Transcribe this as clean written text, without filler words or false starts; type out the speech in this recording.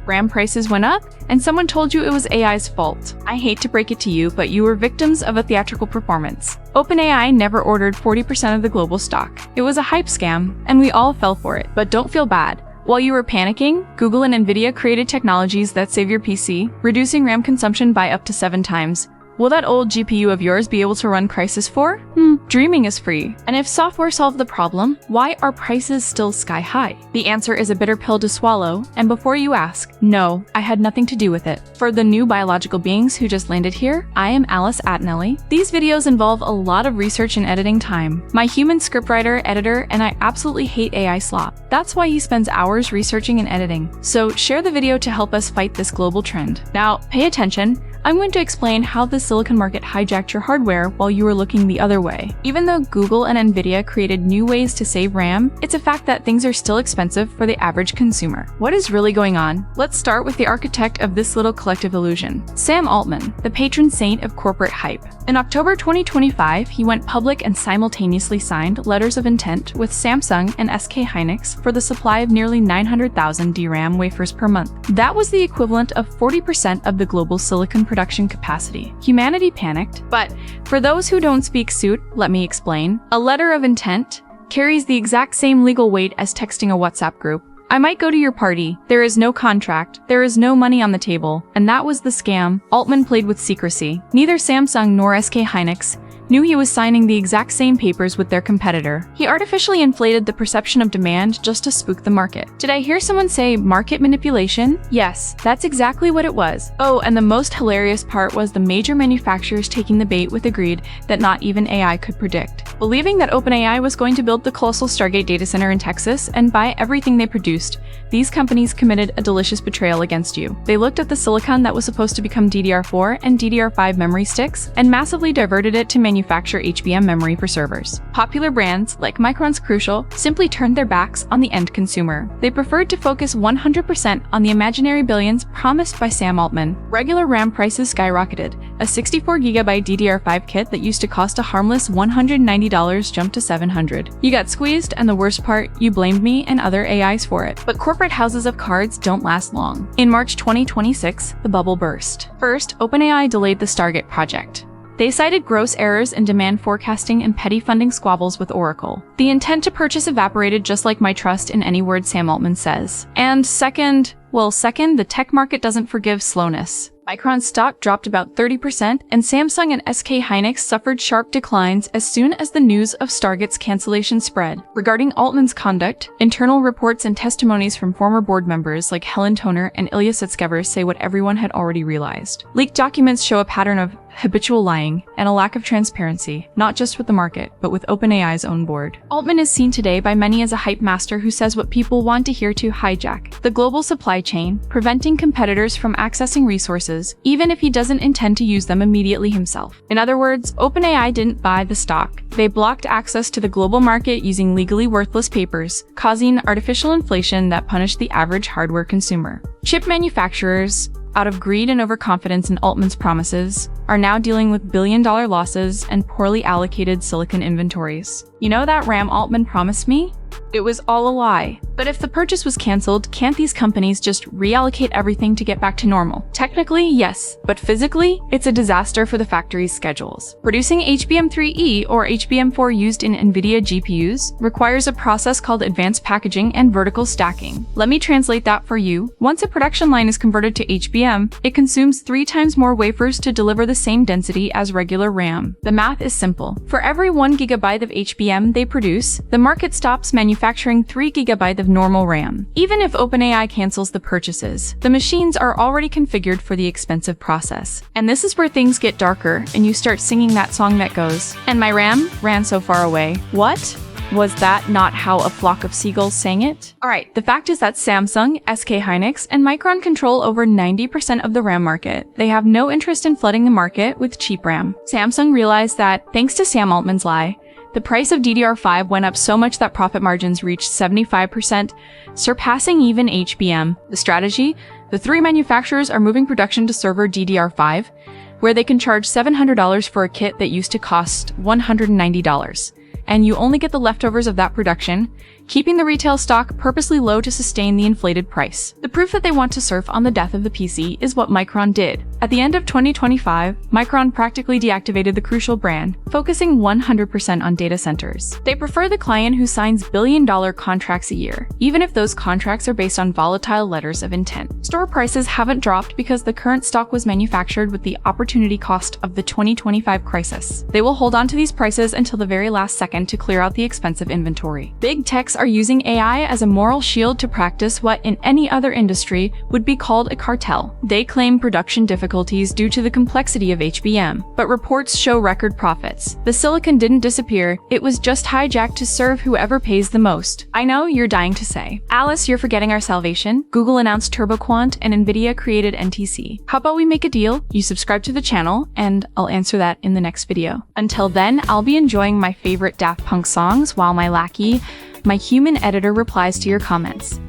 RAM prices went up, and someone told you it was AI's fault. I hate to break it to you, but you were victims of a theatrical performance. OpenAI never ordered 40% of the global stock. It was a hype scam, and we all fell for it. But don't feel bad. While you were panicking, Google and Nvidia created technologies that save your PC, reducing RAM consumption by up to 7 times. Will that old GPU of yours be able to run Crysis 4? Dreaming is free. And if software solved the problem, why are prices still sky high? The answer is a bitter pill to swallow, and before you ask, no, I had nothing to do with it. For the new biological beings who just landed here, I am Alice Atnelli. These videos involve a lot of research and editing time. My human scriptwriter, editor, and I absolutely hate AI slop. That's why he spends hours researching and editing. So share the video to help us fight this global trend. Now, pay attention. I'm going to explain how the silicon market hijacked your hardware while you were looking the other way. Even though Google and Nvidia created new ways to save RAM, it's a fact that things are still expensive for the average consumer. What is really going on? Let's start with the architect of this little collective illusion, Sam Altman, the patron saint of corporate hype. In October 2025, he went public and simultaneously signed letters of intent with Samsung and SK Hynix for the supply of nearly 900,000 DRAM wafers per month. That was the equivalent of 40% of the global silicon production capacity. Humanity panicked, but for those who don't speak suit, let me explain. A letter of intent carries the exact same legal weight as texting a WhatsApp group. I might go to your party. There is no contract. There is no money on the table. And that was the scam. Altman played with secrecy. Neither Samsung nor SK Hynix knew he was signing the exact same papers with their competitor. He artificially inflated the perception of demand just to spook the market. Did I hear someone say market manipulation? Yes, that's exactly what it was. Oh, and the most hilarious part was the major manufacturers taking the bait with a greed that not even AI could predict. Believing that OpenAI was going to build the colossal Stargate data center in Texas and buy everything they produced, these companies committed a delicious betrayal against you. They looked at the silicon that was supposed to become DDR4 and DDR5 memory sticks and massively diverted it to manufacture HBM memory for servers. Popular brands, like Micron's Crucial, simply turned their backs on the end consumer. They preferred to focus 100% on the imaginary billions promised by Sam Altman. Regular RAM prices skyrocketed. A 64GB DDR5 kit that used to cost a harmless $190 jumped to $700. You got squeezed, and the worst part, you blamed me and other AIs for it. But corporate houses of cards don't last long. In March 2026, the bubble burst. First, OpenAI delayed the Stargate project. They cited gross errors in demand forecasting and petty funding squabbles with Oracle. The intent to purchase evaporated just like my trust in any word Sam Altman says. And second, the tech market doesn't forgive slowness. Micron's stock dropped about 30%, and Samsung and SK Hynix suffered sharp declines as soon as the news of Stargate's cancellation spread. Regarding Altman's conduct, internal reports and testimonies from former board members like Helen Toner and Ilya Sutskever say what everyone had already realized. Leaked documents show a pattern of habitual lying and a lack of transparency, not just with the market, but with OpenAI's own board. Altman is seen today by many as a hype master who says what people want to hear to hijack the global supply chain, preventing competitors from accessing resources, even if he doesn't intend to use them immediately himself. In other words, OpenAI didn't buy the stock. They blocked access to the global market using legally worthless papers, causing artificial inflation that punished the average hardware consumer. Chip manufacturers, out of greed and overconfidence in Altman's promises, are now dealing with billion-dollar losses and poorly allocated silicon inventories. You know that RAM Altman promised me? It was all a lie. But if the purchase was canceled, can't these companies just reallocate everything to get back to normal? Technically, yes, but physically, it's a disaster for the factory's schedules. Producing HBM3E or HBM4 used in NVIDIA GPUs requires a process called advanced packaging and vertical stacking. Let me translate that for you. Once a production line is converted to HBM, it consumes 3 times more wafers to deliver the same density as regular RAM. The math is simple. For every 1 GB of HBM they produce, the market stops manufacturing 3 GB of normal RAM. Even if OpenAI cancels the purchases, the machines are already configured for the expensive process. And this is where things get darker and you start singing that song that goes, "And my RAM ran so far away." What? Was that not how a flock of seagulls sang it? Alright, the fact is that Samsung, SK Hynix, and Micron control over 90% of the RAM market. They have no interest in flooding the market with cheap RAM. Samsung realized that, thanks to Sam Altman's lie, the price of DDR5 went up so much that profit margins reached 75%, surpassing even HBM. The strategy? The 3 manufacturers are moving production to server DDR5, where they can charge $700 for a kit that used to cost $190. And you only get the leftovers of that production. keeping the retail stock purposely low to sustain the inflated price. The proof that they want to surf on the death of the PC is what Micron did. At the end of 2025, Micron practically deactivated the Crucial brand, focusing 100% on data centers. They prefer the client who signs billion-dollar contracts a year, even if those contracts are based on volatile letters of intent. Store prices haven't dropped because the current stock was manufactured with the opportunity cost of the 2025 crisis. They will hold on to these prices until the very last second to clear out the expensive inventory. Big techs are using AI as a moral shield to practice what in any other industry would be called a cartel. They claim production difficulties due to the complexity of HBM, but reports show record profits. The silicon didn't disappear, it was just hijacked to serve whoever pays the most. I know you're dying to say, Alice, you're forgetting our salvation. Google announced TurboQuant and Nvidia created NTC. How about we make a deal? You subscribe to the channel and I'll answer that in the next video. Until then, I'll be enjoying my favorite Daft Punk songs while my lackey, my human editor, replies to your comments.